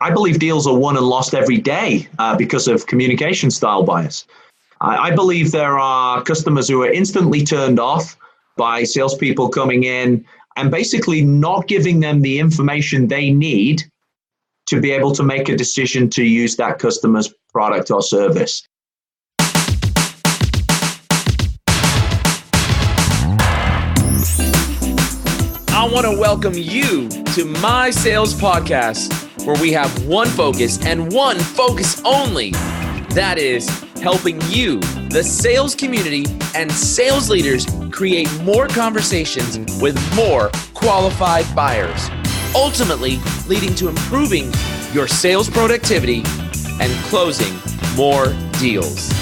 I believe deals are won and lost every day because of communication style bias. I believe there are customers who are instantly turned off by salespeople coming in and basically not giving them the information they need to be able to make a decision to use that customer's product or service. I want to welcome you to my sales podcast, where we have one focus and one focus only. That is helping you, the sales community, and sales leaders create more conversations with more qualified buyers, ultimately leading to improving your sales productivity and closing more deals.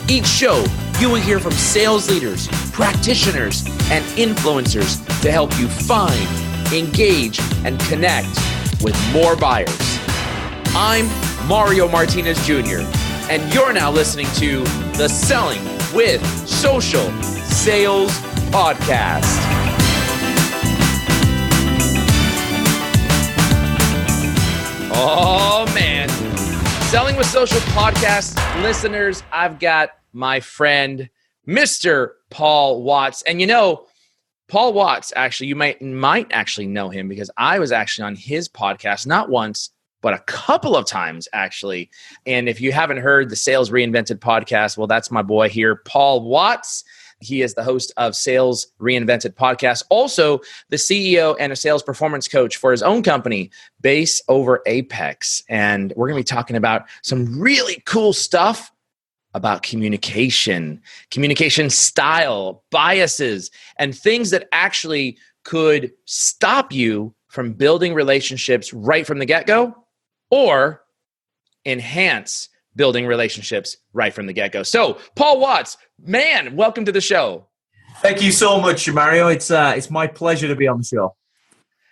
Each show, you will hear from sales leaders, practitioners, and influencers to help you find, engage, and connect with more buyers. I'm Mario Martinez Jr., and you're now listening to the Selling with Social Sales Podcast. Oh, man. Selling with Social Podcast listeners, I've got my friend, Mr. Paul Watts. And you know, Paul Watts, actually, you might actually know him because I was actually on his podcast, not once, but a couple of times, actually. And if you haven't heard the Sales Reinvented podcast, well, that's my boy here, Paul Watts. He is the host of Sales Reinvented podcast, also the CEO and a sales performance coach for his own company, Base Over Apex. And we're going to be talking about some really cool stuff about communication style, biases, and things that actually could stop you from building relationships right from the get-go or enhance building relationships right from the get-go. So, Paul Watts, man, welcome to the show. Thank you so much, Mario. It's my pleasure to be on the show.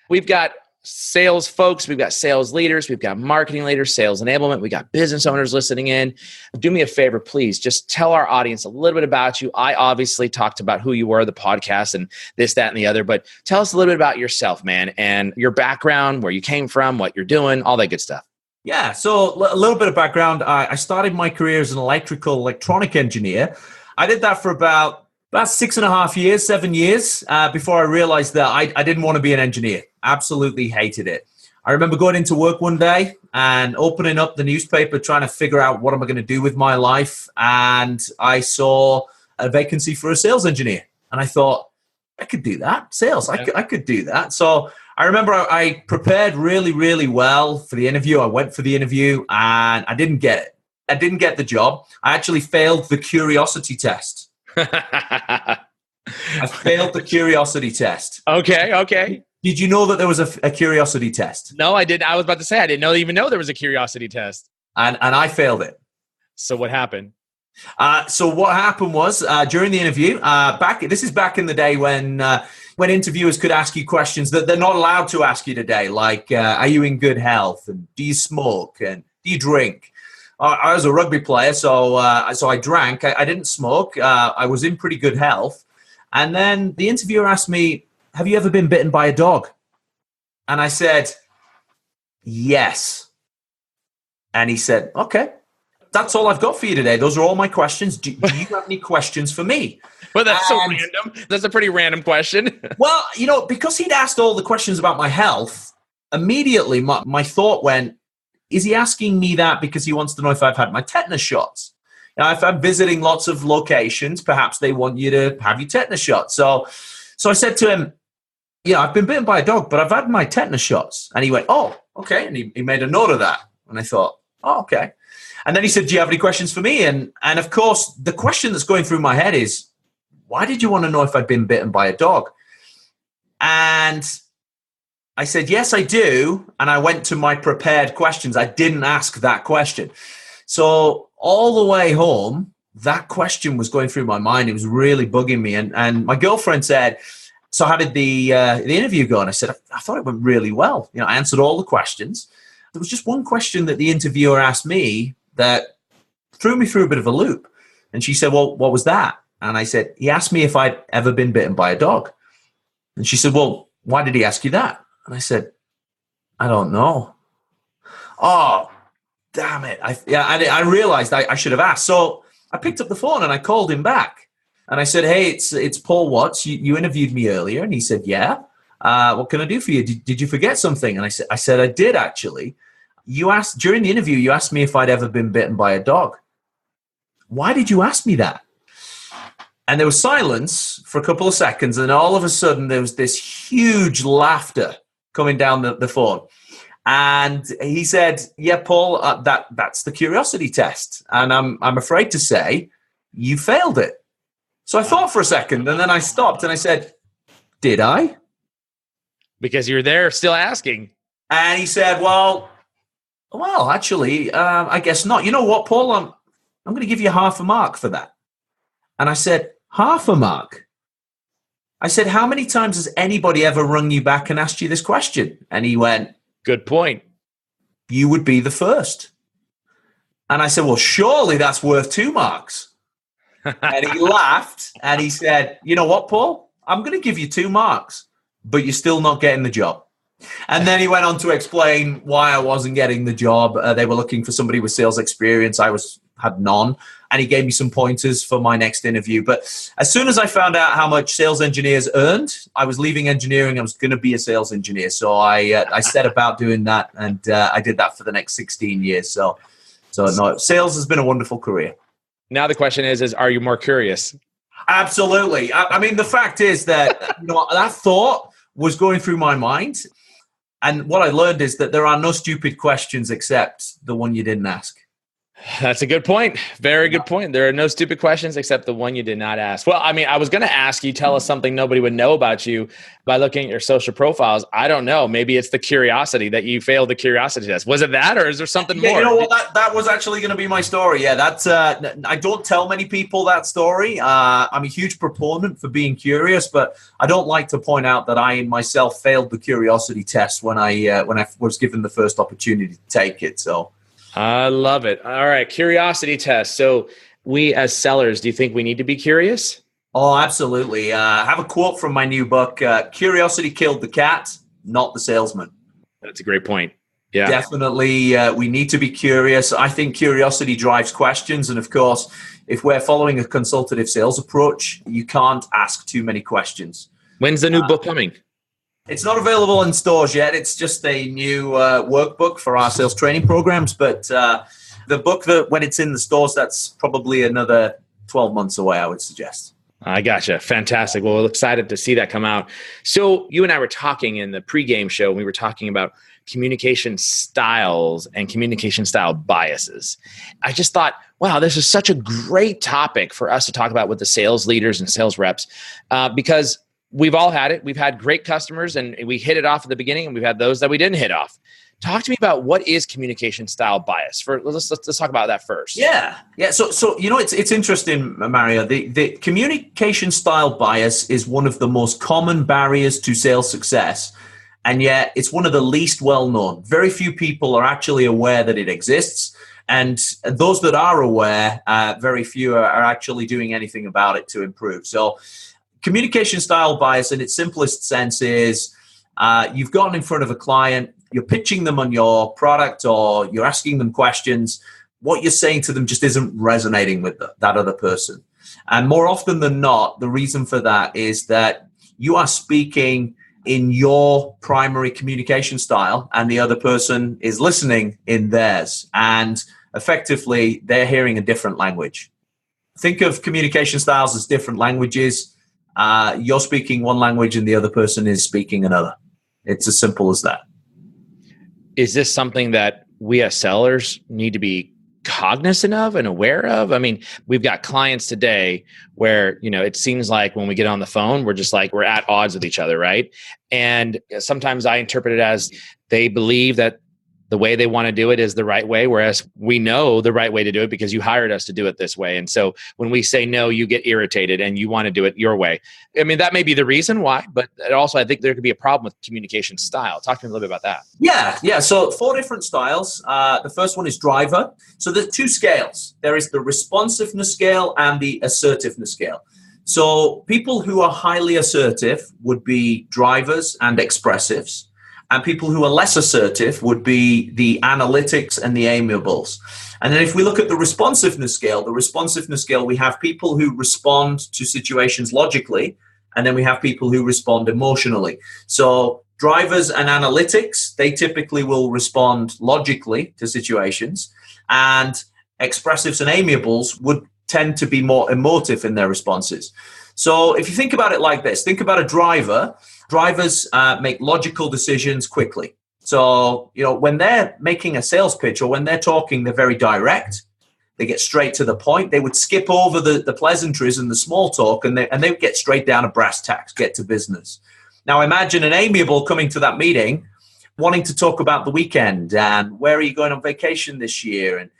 We've got sales folks, we've got sales leaders, we've got marketing leaders, sales enablement, we got business owners listening in. Do me a favor, please. Just tell our audience a little bit about you. I obviously talked about who you were, the podcast, and this, that, and the other, but tell us a little bit about yourself, man, and your background, where you came from, what you're doing, all that good stuff. Yeah, so a little bit of background. I started my career as an electronic engineer. I did that for about 6.5 years, 7 years, before I realized that I didn't want to be an engineer. Absolutely hated it. I remember going into work one day and opening up the newspaper, trying to figure out what am I going to do with my life. And I saw a vacancy for a sales engineer. And I thought, I could do that. Sales, I could do that. So I remember I prepared really, really well for the interview. I went for the interview and I didn't get it. I didn't get the job. I actually failed the curiosity test. I failed the curiosity test. Okay. Did you know that there was a curiosity test? No, I didn't. I was about to say, I didn't even know there was a curiosity test. And I failed it. So what happened? So what happened was during the interview, this is back in the day when interviewers could ask you questions that they're not allowed to ask you today, like, are you in good health? And do you smoke? And do you drink? I was a rugby player, so I drank. I didn't smoke. I was in pretty good health. And then the interviewer asked me, have you ever been bitten by a dog? And I said, yes. And he said, okay, that's all I've got for you today. Those are all my questions. Do you have any questions for me? Well, that's so random. That's a pretty random question. Well, because he'd asked all the questions about my health, immediately my thought went, is he asking me that because he wants to know if I've had my tetanus shots? Now, if I'm visiting lots of locations, perhaps they want you to have your tetanus shots. So I said to him, I've been bitten by a dog, but I've had my tetanus shots. And he went, oh, okay. And he made a note of that. And I thought, oh, okay. And then he said, do you have any questions for me? And of course, the question that's going through my head is, why did you want to know if I'd been bitten by a dog? And I said, yes, I do. And I went to my prepared questions. I didn't ask that question. So all the way home, that question was going through my mind. It was really bugging me. And my girlfriend said, so how did the interview go? And I said, I thought it went really well. I answered all the questions. There was just one question that the interviewer asked me that threw me through a bit of a loop. And she said, well, what was that? And I said, he asked me if I'd ever been bitten by a dog. And she said, well, why did he ask you that? And I said, I don't know. Oh, damn it. I realized I should have asked. So I picked up the phone and I called him back. And I said, hey, it's Paul Watts. You interviewed me earlier. And he said, yeah. What can I do for you? Did you forget something? And I said, I did actually. You asked during the interview, you asked me if I'd ever been bitten by a dog. Why did you ask me that? And there was silence for a couple of seconds. And all of a sudden there was this huge laughter coming down the phone. And he said, yeah, Paul, that's the curiosity test. And I'm afraid to say you failed it. So I thought for a second and then I stopped and I said, did I? Because you're there still asking. And he said, well, actually, I guess not. You know what, Paul? I'm going to give you half a mark for that. And I said, half a mark? I said, how many times has anybody ever rung you back and asked you this question? And he went, good point. You would be the first. And I said, well, surely that's worth 2 marks. And he laughed and he said, you know what, Paul? I'm going to give you 2 marks, but you're still not getting the job. And then he went on to explain why I wasn't getting the job. They were looking for somebody with sales experience. I had none. And he gave me some pointers for my next interview. But as soon as I found out how much sales engineers earned, I was leaving engineering. I was going to be a sales engineer. So I set about doing that. And I did that for the next 16 years. So no, sales has been a wonderful career. Now the question is are you more curious? Absolutely. I mean, the fact is that that thought was going through my mind. And what I learned is that there are no stupid questions except the one you didn't ask. That's a good point. Very good point. There are no stupid questions except the one you did not ask. Well, I mean, I was going to ask you, tell us something nobody would know about you by looking at your social profiles. I don't know. Maybe it's the curiosity that you failed the curiosity test. Was it that, or is there something more? You know what? That was actually going to be my story. Yeah, that's. I don't tell many people that story. I'm a huge proponent for being curious, but I don't like to point out that I myself failed the curiosity test when I was given the first opportunity to take it. So. I love it. All right. Curiosity test. So we as sellers, do you think we need to be curious? Oh, absolutely. I have a quote from my new book, Curiosity Killed the Cat, Not the Salesman. That's a great point. Yeah, definitely. We need to be curious. I think curiosity drives questions. And of course, if we're following a consultative sales approach, you can't ask too many questions. When's the new book coming? It's not available in stores yet. It's just a new workbook for our sales training programs. But the book, when it's in the stores, that's probably another 12 months away, I would suggest. I gotcha. Fantastic. Well, we're excited to see that come out. So you and I were talking in the pregame show. We were talking about communication styles and communication style biases. I just thought, wow, this is such a great topic for us to talk about with the sales leaders and sales reps because we've all had it. We've had great customers and we hit it off at the beginning, and we've had those that we didn't hit off. Talk to me about what is communication style bias. Let's talk about that first. Yeah. So it's interesting, Mario. The communication style bias is one of the most common barriers to sales success, and yet it's one of the least well known. Very few people are actually aware that it exists, and those that are aware, very few are actually doing anything about it to improve. So. Communication style bias in its simplest sense is you've gotten in front of a client, you're pitching them on your product or you're asking them questions. What you're saying to them just isn't resonating with that other person. And more often than not, the reason for that is that you are speaking in your primary communication style and the other person is listening in theirs. And effectively, they're hearing a different language. Think of communication styles as different languages. You're speaking one language and the other person is speaking another. It's as simple as that. Is this something that we as sellers need to be cognizant of and aware of? I mean, we've got clients today where, it seems like when we get on the phone, we're at odds with each other, right? And sometimes I interpret it as they believe that the way they want to do it is the right way, whereas we know the right way to do it because you hired us to do it this way. And so when we say no, you get irritated and you want to do it your way. I mean, that may be the reason why, but also I think there could be a problem with communication style. Talk to me a little bit about that. Yeah. So 4 different styles. The first one is driver. So there's 2 scales. There is the responsiveness scale and the assertiveness scale. So people who are highly assertive would be drivers and expressives. And people who are less assertive would be the analytics and the amiables. And then if we look at the responsiveness scale, we have people who respond to situations logically, and then we have people who respond emotionally. So drivers and analytics, they typically will respond logically to situations, and expressives and amiables would tend to be more emotive in their responses. So if you think about it like this, think about a driver. Drivers make logical decisions quickly. So, when they're making a sales pitch or when they're talking, they're very direct. They get straight to the point. They would skip over the pleasantries and the small talk, and they would get straight down to brass tacks, get to business. Now, imagine an amiable coming to that meeting, wanting to talk about the weekend and where are you going on vacation this year, and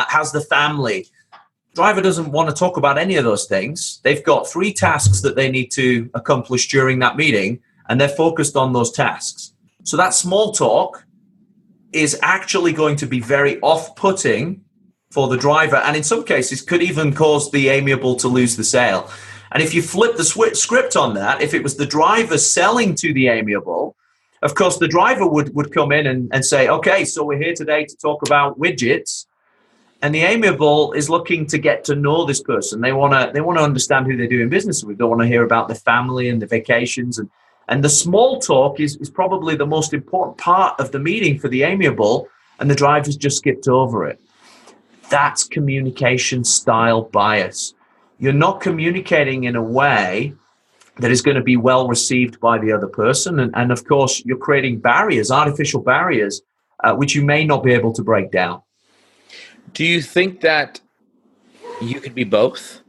how's the family. Driver doesn't want to talk about any of those things. They've got 3 tasks that they need to accomplish during that meeting, and they're focused on those tasks. So that small talk is actually going to be very off-putting for the driver, and in some cases could even cause the amiable to lose the sale. And if you flip the script on that, if it was the driver selling to the amiable, of course the driver would come in and say, okay, so we're here today to talk about widgets. And the amiable is looking to get to know this person. They want to understand who they're doing business with. They want to hear about the family and the vacations. And the small talk is probably the most important part of the meeting for the amiable, and the driver's just skipped over it. That's communication style bias. You're not communicating in a way that is going to be well received by the other person. And of course, you're creating barriers, artificial barriers, which you may not be able to break down. Do you think that you could be both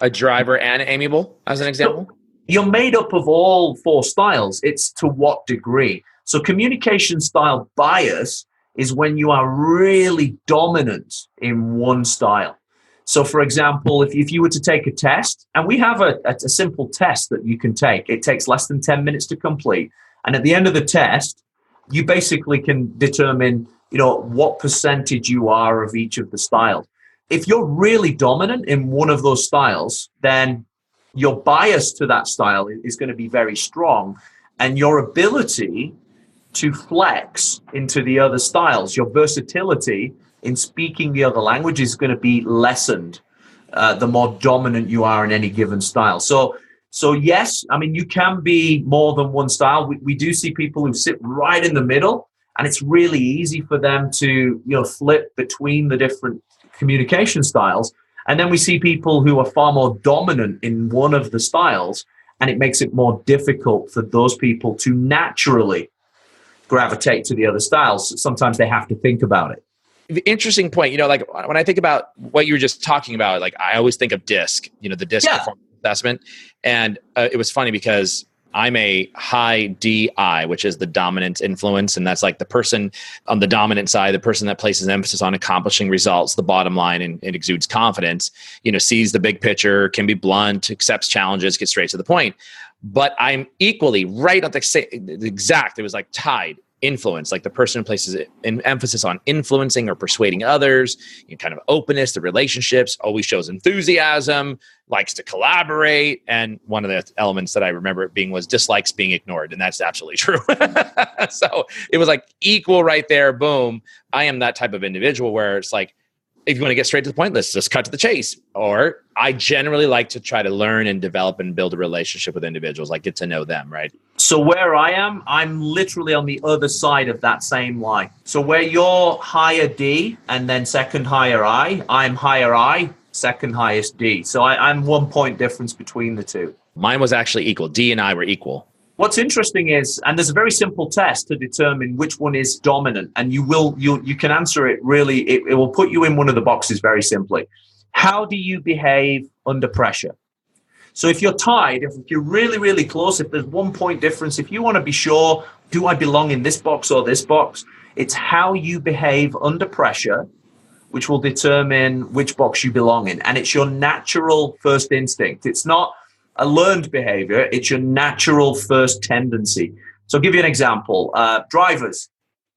a driver and amiable, as an example? You're made up of all 4 styles. It's to what degree. So communication style bias is when you are really dominant in one style. So for example, if you were to take a test, and we have a simple test that you can take, it takes less than 10 minutes to complete. And at the end of the test, you basically can determine what percentage you are of each of the styles. If you're really dominant in one of those styles, then your bias to that style is going to be very strong, and your ability to flex into the other styles, your versatility in speaking the other language is going to be lessened the more dominant you are in any given style. So yes, I mean, you can be more than one style. We do see people who sit right in the middle, and it's really easy for them to flip between the different communication styles. And then we see people who are far more dominant in one of the styles, and it makes it more difficult for those people to naturally gravitate to the other styles. Sometimes they have to think about it. The interesting point, like when I think about what you were just talking about, like I always think of DISC, the DISC performance assessment. And it was funny because I'm a high DI, which is the dominant influence. And that's like the person on the dominant side, the person that places emphasis on accomplishing results, the bottom line, and it exudes confidence, sees the big picture, can be blunt, accepts challenges, gets straight to the point. But I'm equally right at the exact, it was like tied influence, like the person who places an emphasis on influencing or persuading others, kind of openness to relationships, always shows enthusiasm, likes to collaborate. And one of the elements that I remember it being was dislikes being ignored. And that's absolutely true. So it was like equal right there. Boom. I am that type of individual where it's like, if you want to get straight to the point, let's just cut to the chase. Or I generally like to try to learn and develop and build a relationship with individuals, like get to know them, right? So where I am, I'm literally on the other side of that same line. So where you're higher D and then second higher I, I'm higher I, second highest D. So I'm 1 point difference between the two. Mine was actually equal. D and I were equal. What's interesting is, and there's a very simple test to determine which one is dominant, and you can answer it really, it will put you in one of the boxes very simply. How do you behave under pressure? So if you're tied, if you're really, really close, if there's 1 point difference, if you want to be sure, do I belong in this box or this box? It's how you behave under pressure, which will determine which box you belong in. And it's your natural first instinct. It's not a learned behavior, it's your natural first tendency. So I'll give you an example. Drivers,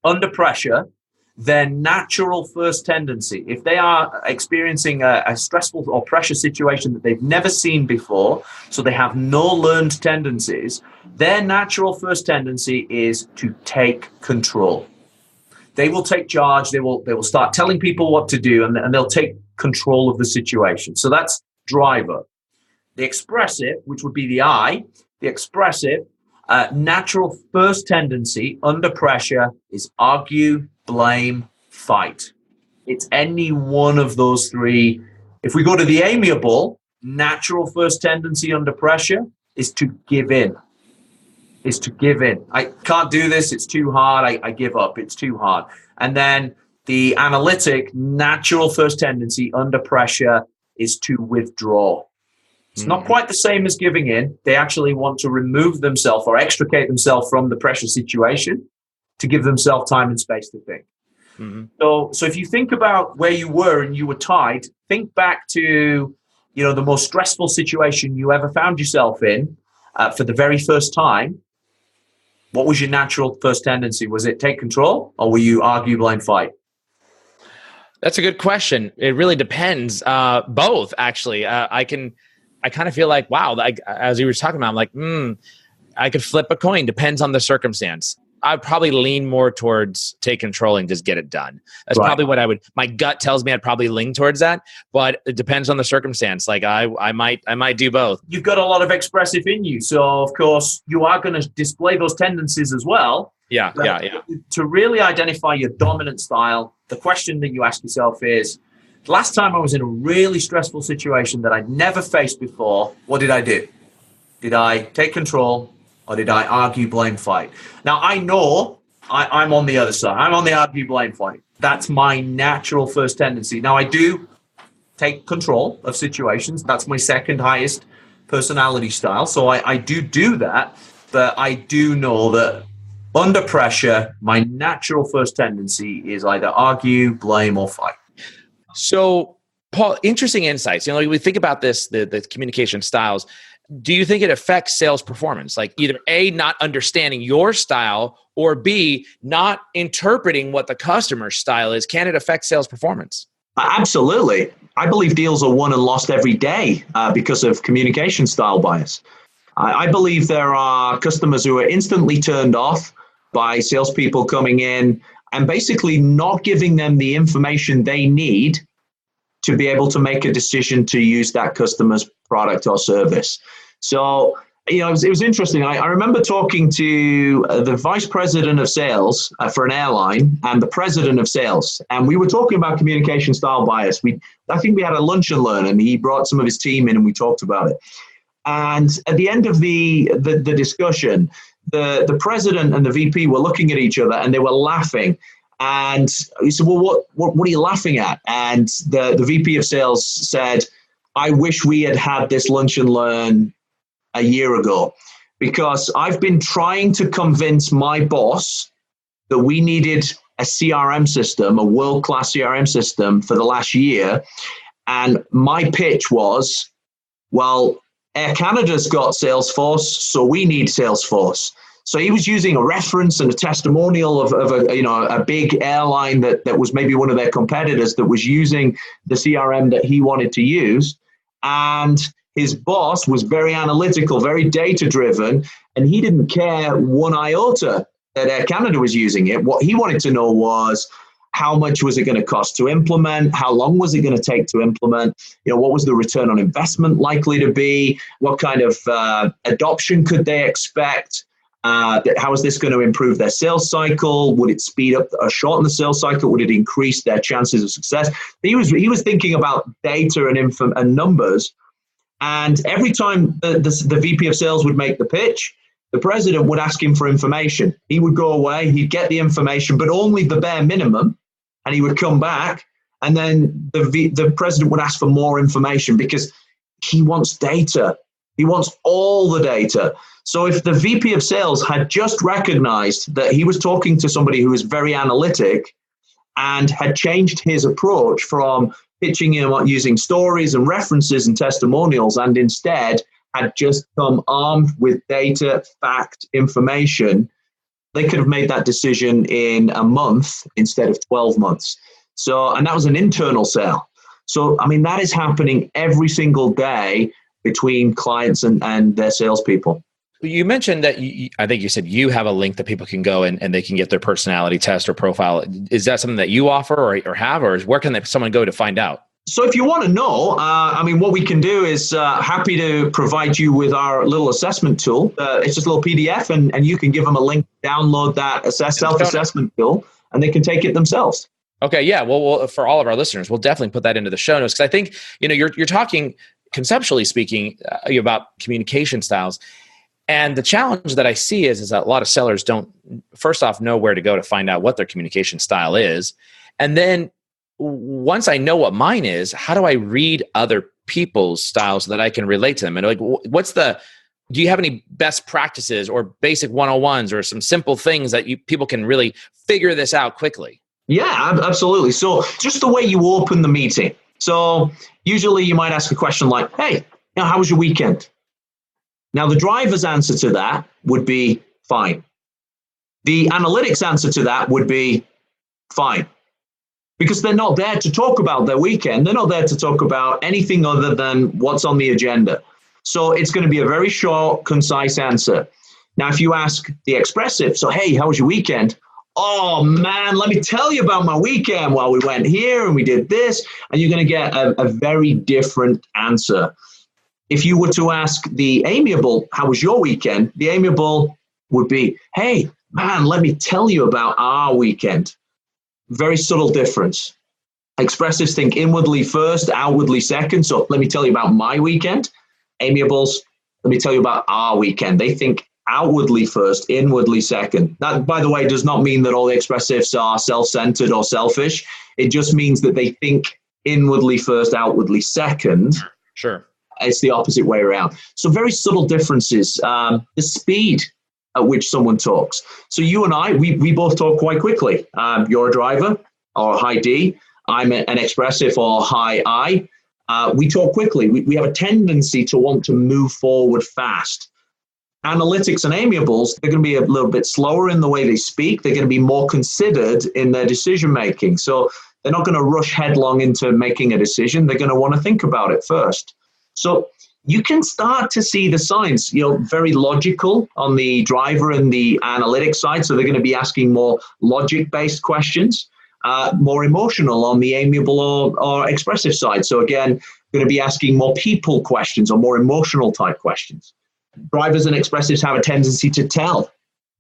under pressure, their natural first tendency, if they are experiencing a stressful or pressure situation that they've never seen before, so they have no learned tendencies, their natural first tendency is to take control. They will take charge. They will start telling people what to do, and they'll take control of the situation. So that's driver. The expressive, which would be the I, the expressive, natural first tendency under pressure is argue, blame, fight. It's any one of those three. If we go to the amiable, natural first tendency under pressure is to give in. I can't do this. It's too hard. I give up. It's too hard. And then the analytic, natural first tendency under pressure is to withdraw. It's not quite the same as giving in. They actually want to remove themselves or extricate themselves from the pressure situation to give themselves time and space to think. So if you think about where you were and you were tied, think back to, the most stressful situation you ever found yourself in for the very first time. What was your natural first tendency? Was it take control, or were you argue, blame, fight? That's a good question. It really depends. Both, actually. I kind of feel like, wow, as you were talking about, I'm like, I could flip a coin. Depends on the circumstance. I'd probably lean more towards take control and just get it done. That's probably what my gut tells me I'd probably lean towards that, but it depends on the circumstance. Like I might do both. You've got a lot of expressive in you. So of course you are going to display those tendencies as well. Yeah. To really identify your dominant style, the question that you ask yourself is, last time I was in a really stressful situation that I'd never faced before, what did I do? Did I take control? Or did I argue, blame, fight? Now, I know I'm on the other side. I'm on the argue, blame, fight. That's my natural first tendency. Now, I do take control of situations. That's my second highest personality style. So I do that. But I do know that under pressure, my natural first tendency is either argue, blame, or fight. So, Paul, interesting insights. We think about this, the communication styles. Do you think it affects sales performance? Like either A, not understanding your style, or B, not interpreting what the customer's style is. Can it affect sales performance? Absolutely. I believe deals are won and lost every day because of communication style bias. I believe there are customers who are instantly turned off by salespeople coming in and basically not giving them the information they need to be able to make a decision to use that customer's product or service. So, it was interesting. I remember talking to the vice president of sales for an airline and the president of sales. And we were talking about communication style bias. I think we had a lunch and learn, and he brought some of his team in and we talked about it. And at the end of the discussion, the president and the VP were looking at each other and they were laughing. And he said, well, what are you laughing at? And the VP of sales said, I wish we had this lunch and learn a year ago, because I've been trying to convince my boss that we needed a CRM system, a world-class CRM system for the last year. And my pitch was, well, Air Canada's got Salesforce, so we need Salesforce. So he was using a reference and a testimonial of a big airline that was maybe one of their competitors that was using the CRM that he wanted to use. And his boss was very analytical, very data-driven, and he didn't care one iota that Air Canada was using it. What he wanted to know was, how much was it going to cost to implement? How long was it going to take to implement? What was the return on investment likely to be? What kind of adoption could they expect? How is this going to improve their sales cycle? Would it speed up or shorten the sales cycle? Would it increase their chances of success? He was thinking about data and numbers. And every time the VP of sales would make the pitch, the president would ask him for information. He would go away, he'd get the information, but only the bare minimum. And he would come back, and then the president would ask for more information because he wants data. He wants all the data. So if the VP of sales had just recognized that he was talking to somebody who was very analytic and had changed his approach from pitching him using stories and references and testimonials, and instead had just come armed with data, fact, information, They could have made that decision in a month instead of 12 months. So, and that was an internal sale. So, I mean, that is happening every single day between clients and their salespeople. You mentioned that I think you said you have a link that people can go and they can get their personality test or profile. Is that something that you offer or have, or where can someone go to find out? So if you want to know, what we can do is happy to provide you with our little assessment tool. It's just a little PDF, and you can give them a link, download that self-assessment tool, and they can take it themselves. Okay, yeah. Well, for all of our listeners, we'll definitely put that into the show notes, because I think you're talking conceptually speaking about communication styles. And the challenge that I see is that a lot of sellers don't, first off, know where to go to find out what their communication style is. And then once I know what mine is, how do I read other people's styles so that I can relate to them? And do you have any best practices or basic 101s or some simple things that people can really figure this out quickly? Yeah, absolutely. So just the way you open the meeting. So usually you might ask a question like, hey, how was your weekend? Now, the driver's answer to that would be fine. The analytics answer to that would be fine. Because they're not there to talk about their weekend. They're not there to talk about anything other than what's on the agenda. So it's going to be a very short, concise answer. Now, if you ask the expressive, so, hey, how was your weekend? Oh, man, let me tell you about my weekend. Well, we went here and we did this. And you're going to get a very different answer. If you were to ask the amiable, how was your weekend? The amiable would be, hey, man, let me tell you about our weekend. Very subtle difference. Expressives think inwardly first, outwardly second. So let me tell you about my weekend. Amiables, let me tell you about our weekend. They think outwardly first, inwardly second. That, by the way, does not mean that all the expressives are self-centered or selfish. It just means that they think inwardly first, outwardly second. Sure. It's the opposite way around. So very subtle differences. The speed at which someone talks. So you and I, we both talk quite quickly. You're a driver or high D. I'm an expressive or high I. We talk quickly. We have a tendency to want to move forward fast. Analytics and amiables, they're going to be a little bit slower in the way they speak. They're going to be more considered in their decision making. So they're not going to rush headlong into making a decision. They're going to want to think about it first. So you can start to see the signs, very logical on the driver and the analytics side. So they're going to be asking more logic-based questions, more emotional on the amiable or expressive side. So again, going to be asking more people questions or more emotional type questions. Drivers and expressives have a tendency to tell.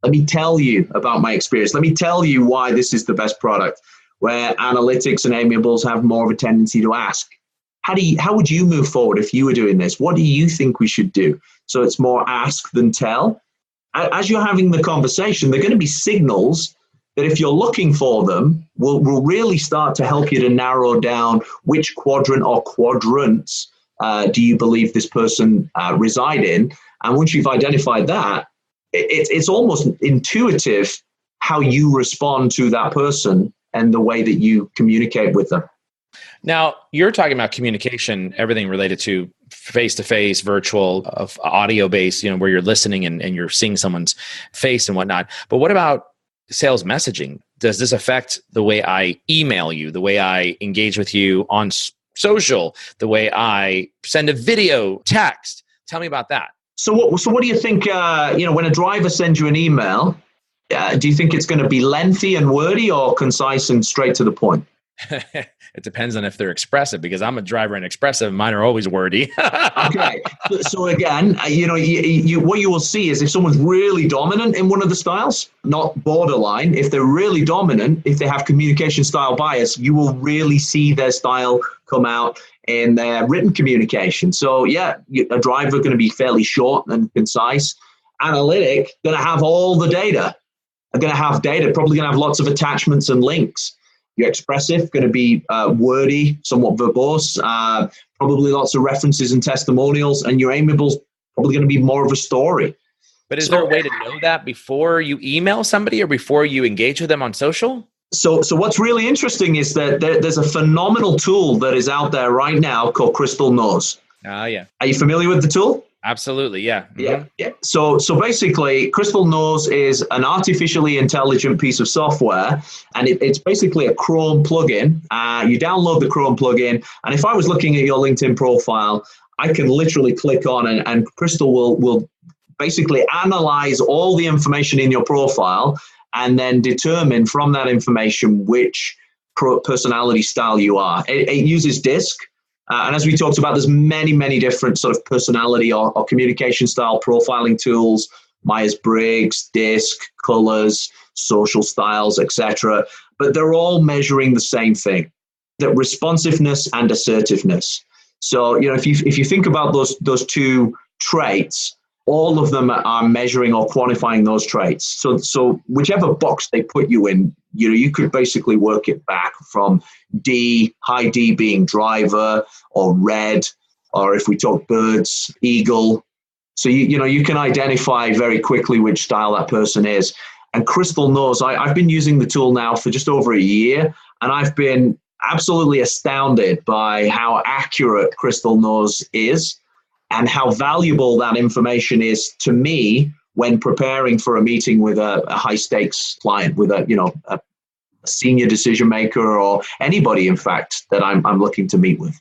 Let me tell you about my experience. Let me tell you why this is the best product. Where analytics and amiables have more of a tendency to ask. How would you move forward if you were doing this? What do you think we should do? So it's more ask than tell. As you're having the conversation, there are going to be signals that if you're looking for them, will really start to help you to narrow down which quadrant or quadrants do you believe this person reside in. And once you've identified that, it's almost intuitive how you respond to that person and the way that you communicate with them. Now, you're talking about communication, everything related to face-to-face, virtual, of audio-based, where you're listening and you're seeing someone's face and whatnot. But what about sales messaging? Does this affect the way I email you, the way I engage with you on social, the way I send a video, text? Tell me about that. So what do you think, when a driver sends you an email, do you think it's going to be lengthy and wordy or concise and straight to the point? It depends on if they're expressive, because I'm a driver and expressive. Mine are always wordy. Okay. So again, what you will see is if someone's really dominant in one of the styles, not borderline, if they're really dominant, if they have communication style bias, you will really see their style come out in their written communication. So yeah, a driver going to be fairly short and concise. Analytic, going to have all the data. They're going to have data, probably going to have lots of attachments and links. Your expressive, going to be wordy, somewhat verbose, probably lots of references and testimonials, and your amiable's probably going to be more of a story. But is there a way to know that before you email somebody or before you engage with them on social? So what's really interesting is that there's a phenomenal tool that is out there right now called Crystal Knows. Oh, yeah. Are you familiar with the tool? Absolutely. Yeah. Yeah. So basically, Crystal Knows is an artificially intelligent piece of software, and it's basically a Chrome plugin. You download the Chrome plugin, and if I was looking at your LinkedIn profile, I can literally click on and Crystal will basically analyze all the information in your profile and then determine from that information which personality style you are. It uses DISC. And as we talked about, there's many different sort of personality or communication style profiling tools, Myers-Briggs, DISC, colors, social styles, etc. But they're all measuring the same thing, that responsiveness and assertiveness. So, if you think about those two traits, all of them are measuring or quantifying those traits. So whichever box they put you in, you could basically work it back from D, high D being driver, or red, or if we talk birds, eagle. So you can identify very quickly which style that person is. And Crystal Knows, I've been using the tool now for just over a year, and I've been absolutely astounded by how accurate Crystal Knows is and how valuable that information is to me when preparing for a meeting with a high stakes client, with a senior decision maker, or anybody, in fact, that I'm looking to meet with.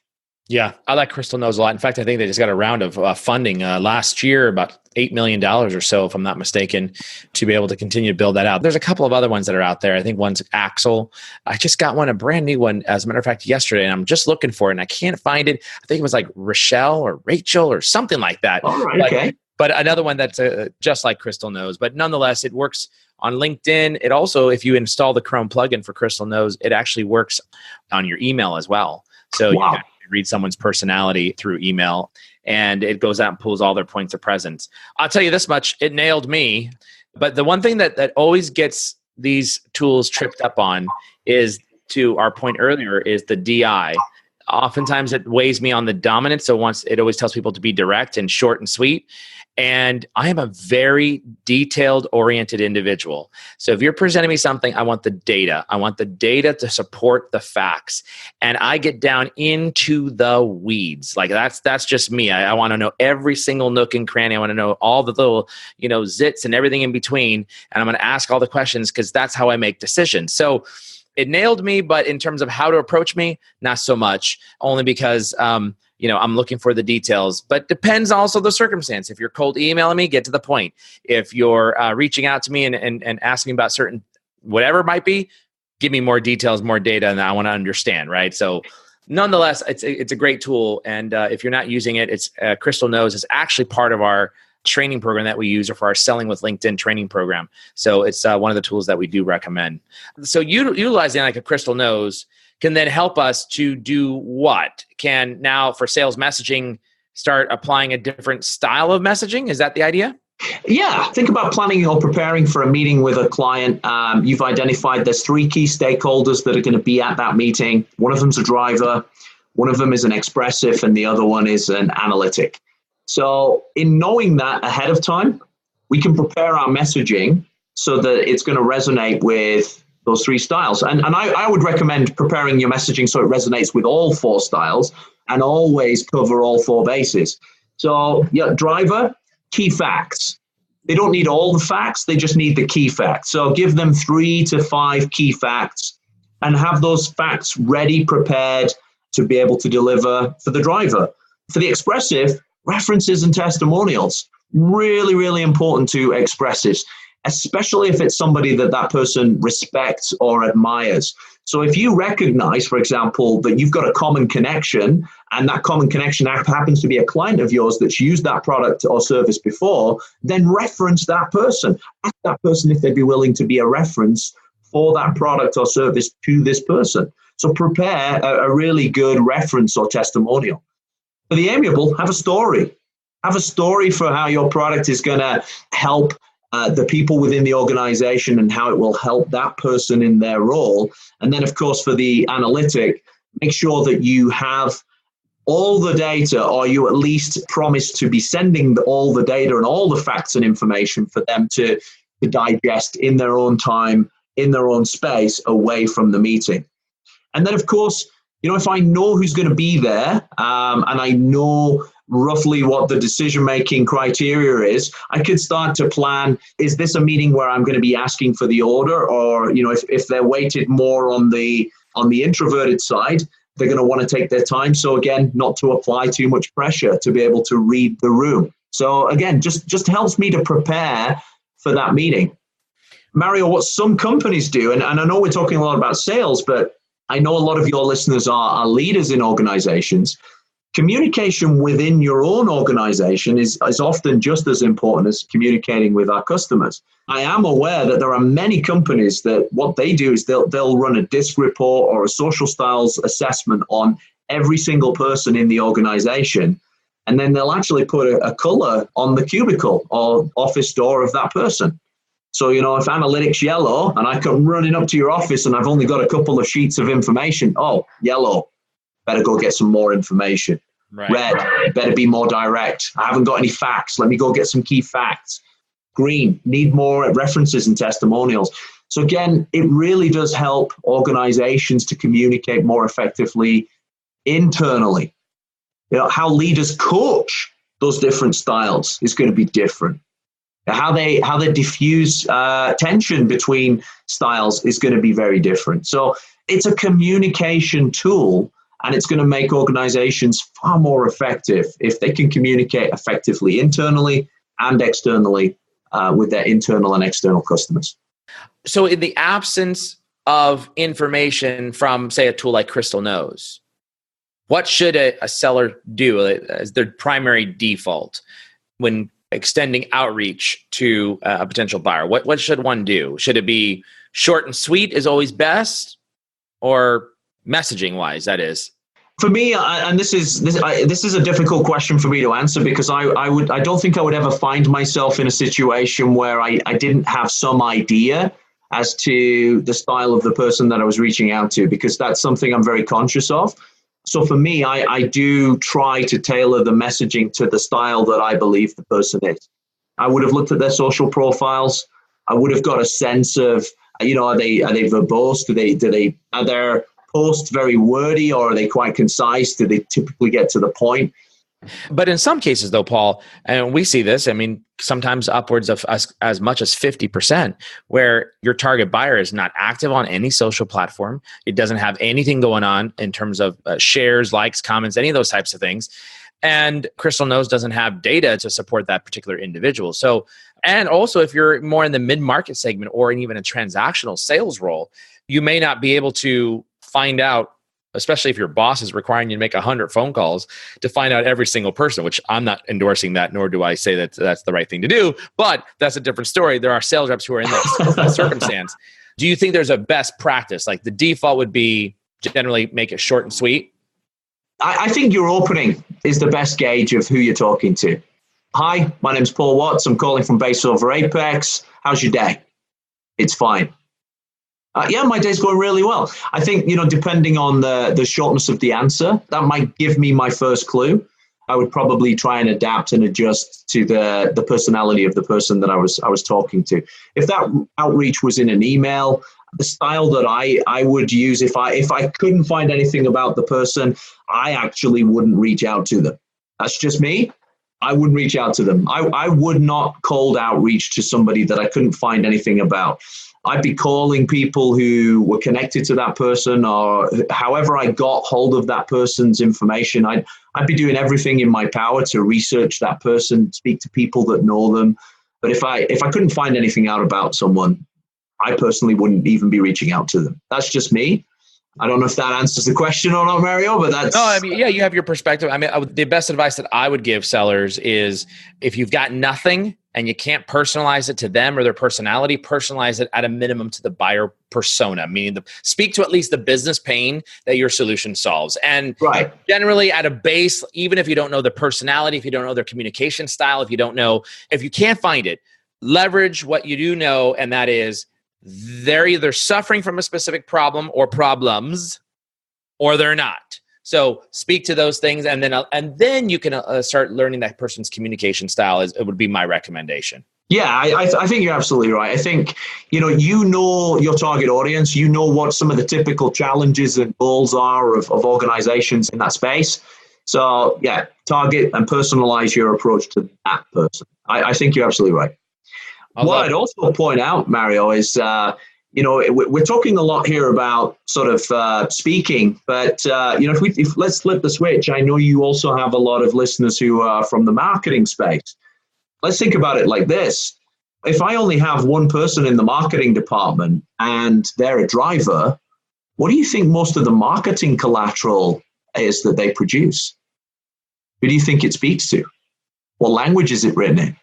Yeah, I like Crystal Knows a lot. In fact, I think they just got a round of funding last year, about $8 million or so, if I'm not mistaken, to be able to continue to build that out. There's a couple of other ones that are out there. I think one's Axel. I just got a brand new one, as a matter of fact, yesterday, and I'm just looking for it, and I can't find it. I think it was like Rochelle or Rachel or something like that. All right, okay. But another one that's just like Crystal Knows. But nonetheless, it works on LinkedIn. It also, if you install the Chrome plugin for Crystal Knows, it actually works on your email as well. So wow. You can read someone's personality through email, and it goes out and pulls all their points of presence. I'll tell you this much, it nailed me. But the one thing that always gets these tools tripped up on is, to our point earlier, is the DI. Oftentimes it weighs me on the dominant. So it always tells people to be direct and short and sweet. And I am a very detailed oriented individual. So if you're presenting me something, I want the data. I want the data to support the facts. And I get down into the weeds. Like that's just me. I want to know every single nook and cranny. I want to know all the little, zits and everything in between. And I'm going to ask all the questions, because that's how I make decisions. So it nailed me, but in terms of how to approach me, not so much, only because, I'm looking for the details, but depends also the circumstance. If you're cold emailing me, get to the point. If you're reaching out to me and asking about certain, whatever it might be, give me more details, more data, and I want to understand, right? So nonetheless, it's a great tool. And if you're not using it, it's Crystal Knows is actually part of our training program that we use, or for our Selling with LinkedIn training program. So it's one of the tools that we do recommend. So utilizing like a Crystal Knows can then help us to do what? Can now, for sales messaging, start applying a different style of messaging? Is that the idea? Yeah. Think about planning or preparing for a meeting with a client. You've identified there's 3 key stakeholders that are going to be at that meeting. One of them's a driver, one of them is an expressive, and the other one is an analytic. So in knowing that ahead of time, we can prepare our messaging so that it's going to resonate with those 3 styles. And I would recommend preparing your messaging so it resonates with all 4 styles, and always cover all 4 bases. So driver, key facts. They don't need all the facts, they just need the key facts. So give them 3 to 5 key facts and have those facts ready, prepared to be able to deliver for the driver. For the expressive, references and testimonials. Really, really important to expressives, especially if it's somebody that person respects or admires. So if you recognize, for example, that you've got a common connection, and that common connection happens to be a client of yours that's used that product or service before, then reference that person. Ask that person if they'd be willing to be a reference for that product or service to this person. So prepare a really good reference or testimonial. For the amiable, have a story. Have a story for how your product is going to help the people within the organization, and how it will help that person in their role. And then, of course, for the analytic, make sure that you have all the data, or you at least promise to be sending all the data and all the facts and information for them to digest in their own time, in their own space, away from the meeting. And then, of course, if I know who's going to be there, and I know roughly what the decision-making criteria is, I could start to plan, is this a meeting where I'm going to be asking for the order? Or, if they're weighted more on the introverted side, they're going to want to take their time. So again, not to apply too much pressure, to be able to read the room. So again, just helps me to prepare for that meeting. Mario, what some companies do, and I know we're talking a lot about sales, but I know a lot of your listeners are leaders in organizations. Communication within your own organization is often just as important as communicating with our customers. I am aware that there are many companies that what they do is they'll run a DISC report or a social styles assessment on every single person in the organization. And then they'll actually put a color on the cubicle or office door of that person. So, if analytics yellow and I come running up to your office and I've only got a couple of sheets of information, yellow, better go get some more information. Right. Red, better be more direct. I haven't got any facts. Let me go get some key facts. Green, need more references and testimonials. So again, it really does help organizations to communicate more effectively internally. How leaders coach those different styles is going to be different. How they diffuse tension between styles is going to be very different. So it's a communication tool, and it's going to make organizations far more effective if they can communicate effectively internally and externally with their internal and external customers. So in the absence of information from, say, a tool like Crystal Knows, what should a seller do as their primary default when extending outreach to a potential buyer? What should one do? Should it be short and sweet is always best, or messaging wise, that is? For me, and this is a difficult question for me to answer, because I don't think I would ever find myself in a situation where I didn't have some idea as to the style of the person that I was reaching out to, because that's something I'm very conscious of. So for me, I do try to tailor the messaging to the style that I believe the person is. I would have looked at their social profiles. I would have got a sense of, are they verbose? Are their posts very wordy, or are they quite concise? Do they typically get to the point? But in some cases, though, Paul, and we see this, sometimes upwards of as much as 50%, where your target buyer is not active on any social platform. It doesn't have anything going on in terms of shares, likes, comments, any of those types of things. And Crystal Knows doesn't have data to support that particular individual. So, and also if you're more in the mid-market segment or in even a transactional sales role, you may not be able to find out, especially if your boss is requiring you to make 100 phone calls to find out every single person, which I'm not endorsing that, nor do I say that that's the right thing to do, but that's a different story. There are sales reps who are in that circumstance. Do you think there's a best practice? Like the default would be generally make it short and sweet? I think your opening is the best gauge of who you're talking to. Hi, my name's Paul Watts. I'm calling from base over Apex. How's your day? It's fine. My day's going really well. I think, depending on the shortness of the answer, that might give me my first clue. I would probably try and adapt and adjust to the personality of the person that I was talking to. If that outreach was in an email, the style that I would use, if I couldn't find anything about the person, I actually wouldn't reach out to them. That's just me. I wouldn't reach out to them. I would not cold outreach to somebody that I couldn't find anything about. I'd be calling people who were connected to that person, or however I got hold of that person's information. I'd be doing everything in my power to research that person, speak to people that know them. But if I couldn't find anything out about someone, I personally wouldn't even be reaching out to them. That's just me. I don't know if that answers the question or not, Mario, but that's... No, you have your perspective. The best advice that I would give sellers is if you've got nothing and you can't personalize it to them or their personality, personalize it at a minimum to the buyer persona, meaning speak to at least the business pain that your solution solves. And generally at a base, even if you don't know the personality, if you don't know their communication style, if you can't find it, leverage what you do know, and that is they're either suffering from a specific problem or problems, or they're not. So speak to those things, and then you can start learning that person's communication style. It would be my recommendation. Yeah, I think you're absolutely right. I think, you know your target audience, you know what some of the typical challenges and goals are of organizations in that space. So yeah, target and personalize your approach to that person. I think you're absolutely right. What I'd also point out, Mario, is we're talking a lot here about sort of speaking, but if let's flip the switch. I know you also have a lot of listeners who are from the marketing space. Let's think about it like this. If I only have one person in the marketing department and they're a driver, what do you think most of the marketing collateral is that they produce? Who do you think it speaks to? What language is it written in?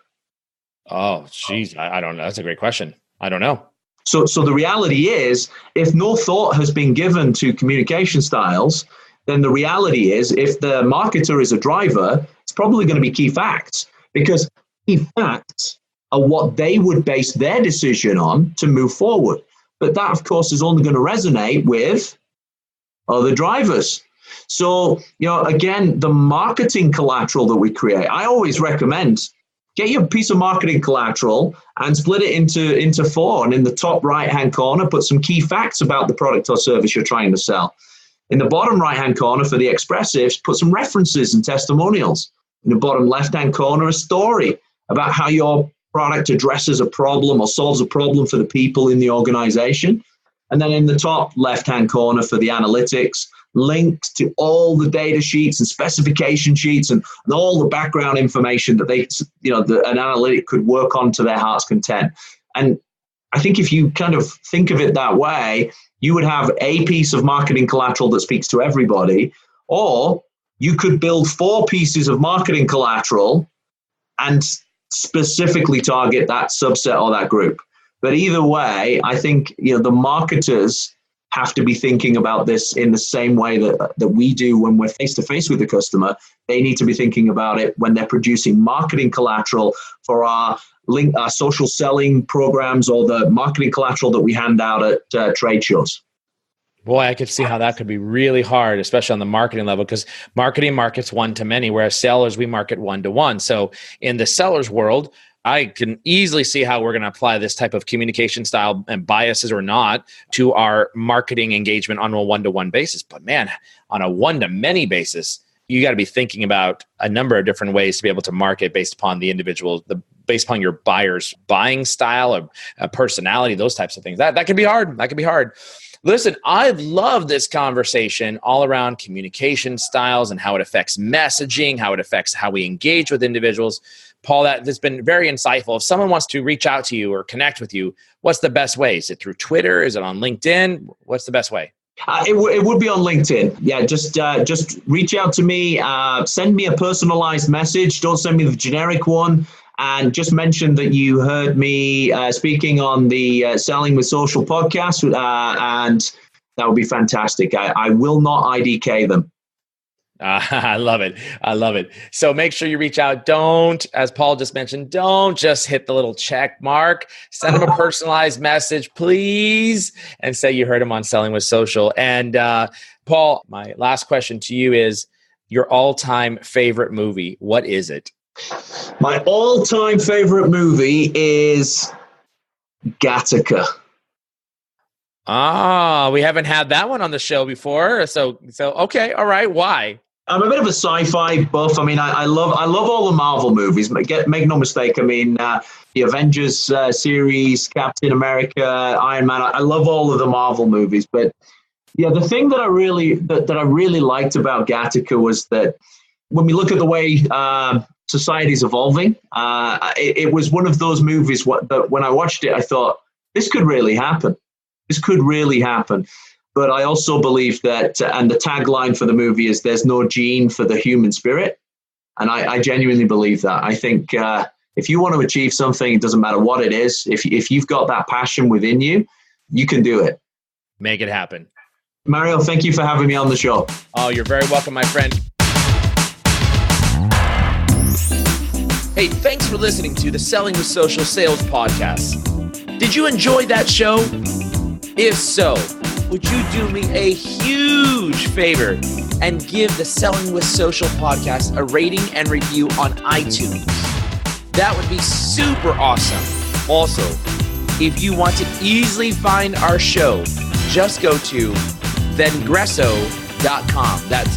Oh, geez. I don't know. That's a great question. I don't know. So the reality is, if no thought has been given to communication styles, then the reality is, if the marketer is a driver, it's probably going to be key facts, because key facts are what they would base their decision on to move forward. But that, of course, is only going to resonate with other drivers. So, again, the marketing collateral that we create, I always recommend get your piece of marketing collateral and split it into four. And in the top right-hand corner, put some key facts about the product or service you're trying to sell. In the bottom right-hand corner for the expressives, put some references and testimonials. In the bottom left-hand corner, a story about how your product addresses a problem or solves a problem for the people in the organization. And then in the top left-hand corner for the analytics, links to all the data sheets and specification sheets and all the background information that an analytic could work on to their heart's content. And I think if you kind of think of it that way, you would have a piece of marketing collateral that speaks to everybody, or you could build 4 pieces of marketing collateral and specifically target that subset or that group. But either way, I think the marketers have to be thinking about this in the same way that we do when we're face-to-face with the customer. They need to be thinking about it when they're producing marketing collateral for our social selling programs or the marketing collateral that we hand out at trade shows. Boy, I could see how that could be really hard, especially on the marketing level, because marketing markets one-to-many, whereas sellers, we market one-to-one. So in the seller's world, I can easily see how we're going to apply this type of communication style and biases or not to our marketing engagement on a one-to-one basis. But man, on a one-to-many basis, you got to be thinking about a number of different ways to be able to market based upon the individual, based upon your buyer's buying style or personality, those types of things. That can be hard. That can be hard. Listen, I love this conversation all around communication styles and how it affects messaging, how it affects how we engage with individuals. Paul, that's been very insightful. If someone wants to reach out to you or connect with you, what's the best way? Is it through Twitter? Is it on LinkedIn? What's the best way? It would be on LinkedIn. Yeah, just reach out to me. Send me a personalized message. Don't send me the generic one. And just mention that you heard me speaking on the Selling with Social podcast. And that would be fantastic. I will not IDK them. I love it. I love it. So make sure you reach out. Don't, as Paul just mentioned, don't just hit the little check mark. Send him a personalized message, please, and say you heard him on Selling with Social. And Paul, my last question to you is your all-time favorite movie. What is it? My all-time favorite movie is Gattaca. We haven't had that one on the show before. So okay, all right. Why? I'm a bit of a sci-fi buff. I mean, I love all the Marvel movies. Make no mistake. I mean, the Avengers series, Captain America, Iron Man. I love all of the Marvel movies. But yeah, the thing that I really liked about Gattaca was that when we look at the way society's evolving, it was one of those movies that when I watched it, I thought this could really happen. This could really happen. But I also believe that, and the tagline for the movie is "There's no gene for the human spirit," and I genuinely believe that. I think if you want to achieve something, it doesn't matter what it is. If you've got that passion within you, you can do it. Make it happen. Mario, thank you for having me on the show. Oh, you're very welcome, my friend. Hey, thanks for listening to the Selling with Social Sales podcast. Did you enjoy that show? If so, would you do me a huge favor and give the Selling with Social podcast a rating and review on iTunes? That would be super awesome. Also, if you want to easily find our show, just go to vengresso.com. That's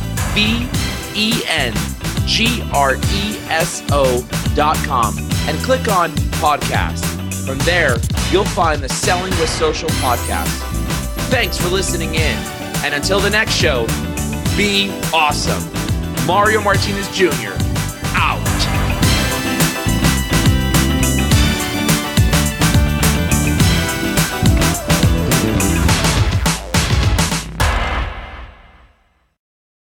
ENGRESO.com and click on podcast. From there, you'll find the Selling with Social podcast. Thanks for listening in. And until the next show, be awesome. Mario Martinez Jr.